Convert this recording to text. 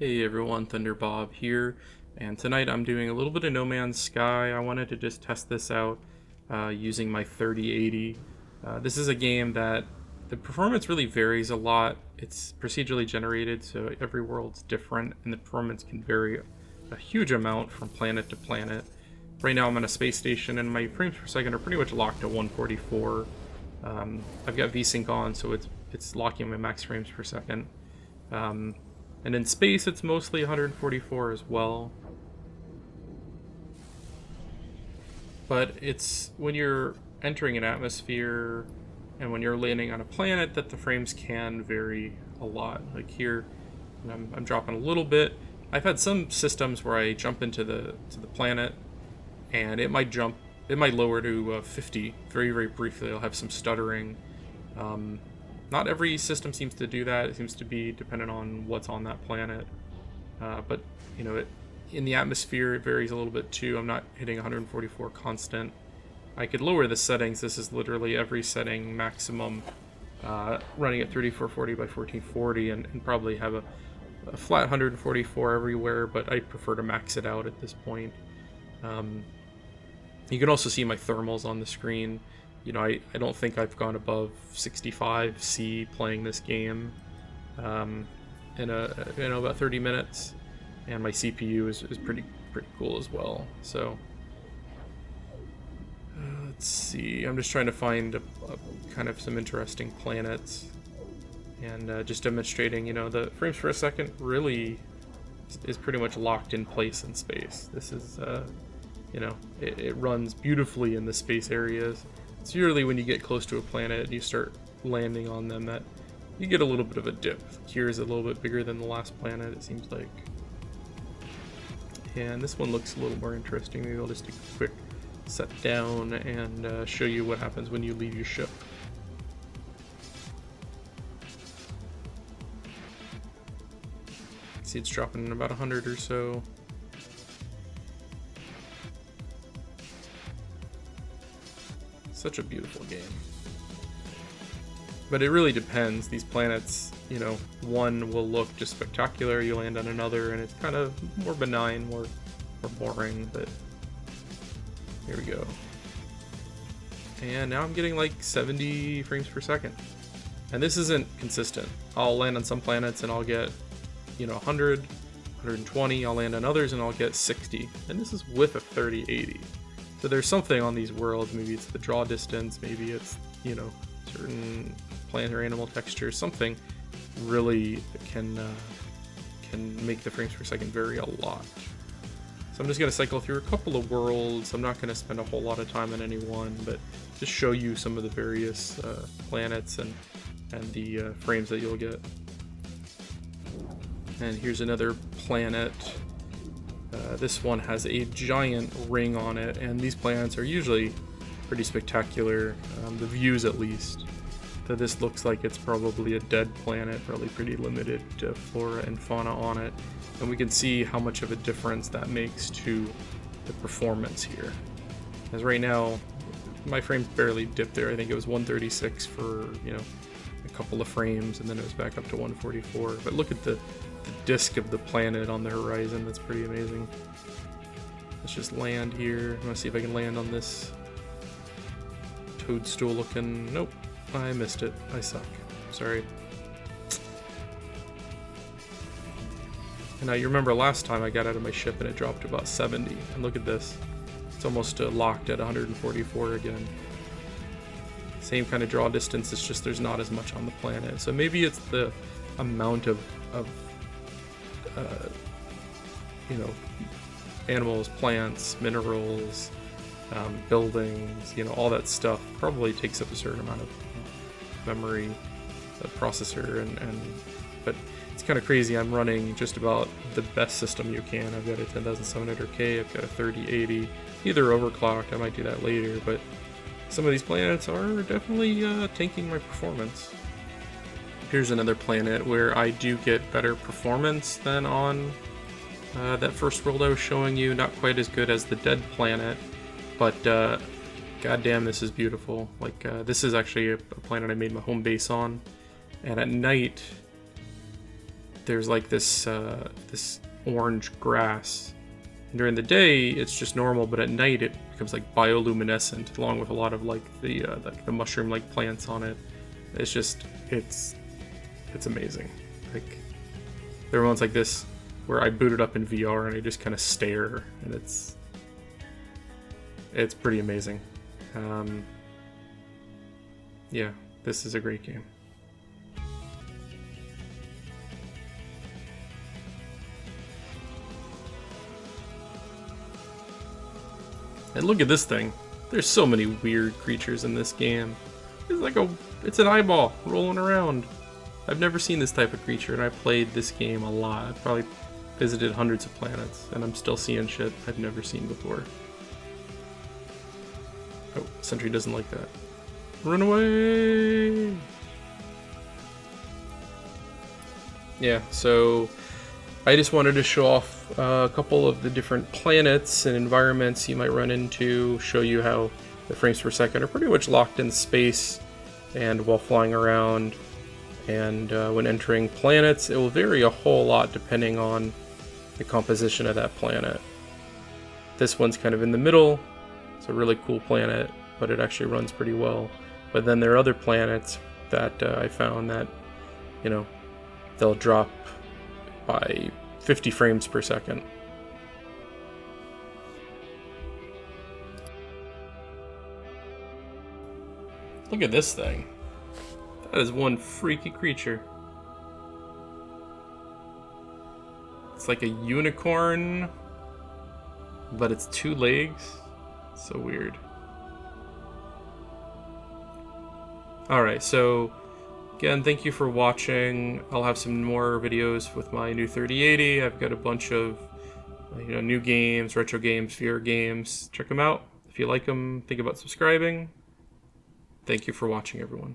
Hey everyone, Thunderbob here, and tonight I'm doing a little bit of No Man's Sky. I wanted to just test this out using my 3080. This is a game that the performance really varies a lot. It's procedurally generated, so every world's different, and the performance can vary a huge amount from planet to planet. Right now I'm on a space station, and my frames per second are pretty much locked to 144. I've got VSync on, so it's locking my max frames per second. And in space, it's mostly 144 as well. But it's when you're entering an atmosphere and when you're landing on a planet that the frames can vary a lot. Like here, I'm dropping a little bit. I've had some systems where I jump into the planet and it might lower to 50 very, very briefly. I'll have some stuttering. Not every system seems to do that. It seems to be dependent on what's on that planet. But, you know, in the atmosphere, it varies a little bit too. I'm not hitting 144 constant. I could lower the settings. This is literally every setting maximum, running at 3440 by 1440 and probably have a flat 144 everywhere, but I prefer to max it out at this point. You can also see my thermals on the screen. You know, I don't think I've gone above 65C playing this game in about 30 minutes, and my CPU is pretty cool as well. So let's see. I'm just trying to find a kind of some interesting planets, and just demonstrating. You know, the frames per second really is pretty much locked in place in space. This is you know, it runs beautifully in the space areas. It's usually when you get close to a planet and you start landing on them that you get a little bit of a dip. Here is a little bit bigger than the last planet, it seems like. And this one looks a little more interesting. Maybe I'll just take a quick set down and show you what happens when you leave your ship. See, it's dropping in about 100 or so. Such a beautiful game. But it really depends. These planets, you know, one will look just spectacular, you land on another, and it's kind of more benign, more boring, but here we go. And now I'm getting like 70 frames per second. And this isn't consistent. I'll land on some planets and I'll get, you know, 100, 120, I'll land on others and I'll get 60. And this is with a 3080. So there's something on these worlds. Maybe it's the draw distance, maybe it's, you know, certain plant or animal textures. Something really can make the frames per second vary a lot. So I'm just going to cycle through a couple of worlds. I'm not going to spend a whole lot of time on any one, but just show you some of the various planets and the frames that you'll get. And here's another planet. This one has a giant ring on it, and these planets are usually pretty spectacular, the views at least. So this looks like it's probably a dead planet, probably pretty limited flora and fauna on it, and we can see how much of a difference that makes to the performance here. As right now, my frames barely dipped there. I think it was 136 for, you know, a couple of frames, and then it was back up to 144. But look at the disk of the planet on the horizon. That's pretty amazing. Let's just land here. I'm gonna see if I can land on this toadstool looking. Nope, I missed it. I suck. Sorry. And now you remember last time I got out of my ship and it dropped to about 70. And look at this. It's almost locked at 144 again. Same kind of draw distance, it's just there's not as much on the planet. So maybe it's the amount of you know, animals, plants, minerals, buildings, you know, all that stuff probably takes up a certain amount of memory, processor, but it's kind of crazy. I'm running just about the best system you can. I've got a 10700K, I've got a 3080, either overclocked, I might do that later, but some of these planets are definitely tanking my performance. Here's another planet where I do get better performance than on that first world I was showing you. Not quite as good as the dead planet, but goddamn, this is beautiful. Like, this is actually a planet I made my home base on, and at night there's like this this orange grass. And during the day, it's just normal, but at night it becomes like bioluminescent, along with a lot of like the mushroom-like plants on it. It's just it's amazing. Like there are moments like this where I boot it up in VR and I just kind of stare, and it's pretty amazing. Yeah, this is a great game. And look at this thing. There's so many weird creatures in this game. It's an eyeball rolling around. I've never seen this type of creature, and I played this game a lot. I've probably visited hundreds of planets, and I'm still seeing shit I've never seen before. Oh, Sentry doesn't like that. Run away! Yeah, so I just wanted to show off a couple of the different planets and environments you might run into, show you how the frames per second are pretty much locked in space and while flying around. And when entering planets, it will vary a whole lot depending on the composition of that planet. This one's kind of in the middle. It's a really cool planet, but it actually runs pretty well. But then there are other planets that I found that, you know, they'll drop by 50 frames per second. Look at this thing. That is one freaky creature. It's like a unicorn, but it's 2 legs. So weird. Alright, so again, thank you for watching. I'll have some more videos with my new 3080. I've got a bunch of new games, retro games, VR games. Check them out. If you like them, think about subscribing. Thank you for watching, everyone.